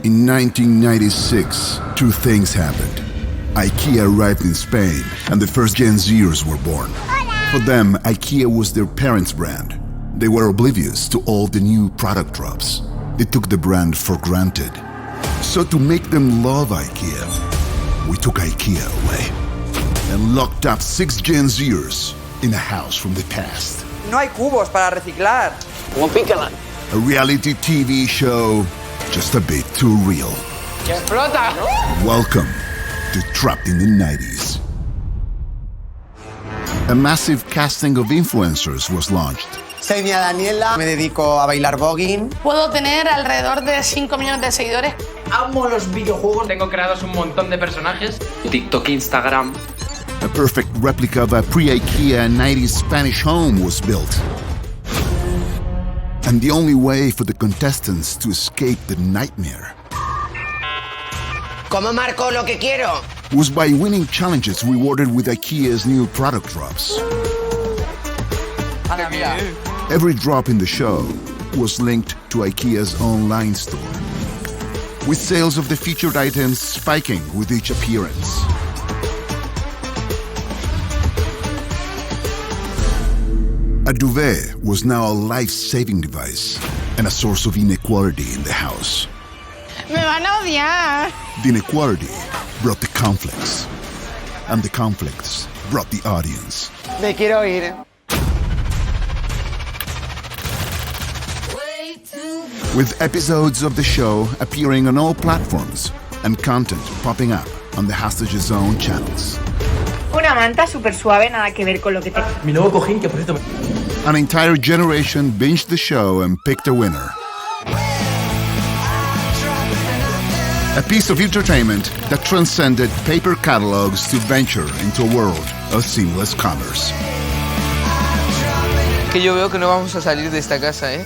In 1996, two things happened. IKEA arrived in Spain, and the first Gen Zers were born. For them, IKEA was their parents' brand. They were oblivious to all the new product drops. They took the brand for granted. So to make them love IKEA, we took IKEA away and locked up 6 Gen Zers in a house from the past. No hay cubos para reciclar. Como pícala. A reality TV show just a bit too real. ¡Que explota! Welcome to Trapped in the 90s. A massive casting of influencers was launched. Soy Mia Daniela, me dedico a bailar voguing. Puedo tener alrededor de 5 millones de seguidores. Amo los videojuegos. Tengo creados un montón de personajes. TikTok, Instagram. A perfect replica of a pre-IKEA 90s Spanish home was built. And the only way for the contestants to escape the nightmare ¿Cómo marco lo que quiero? was by winning challenges rewarded with IKEA's new product drops. Ana, mira. Every drop in the show was linked to IKEA's online store, with sales of the featured items spiking with each appearance. A duvet was now a life-saving device and a source of inequality in the house. Me van a odiar. The inequality brought the conflicts, and the conflicts brought the audience. Me quiero ir. With episodes of the show appearing on all platforms and content popping up on the Hostages Zone channels. Una manta súper suave, nada que ver con lo que te... Mi nuevo cojín, que por cierto... An entire generation binged the show and picked a winner. A piece of entertainment that transcended paper catalogs to venture into a world of seamless commerce. Que yo veo que no vamos a salir de esta casa, ¿eh?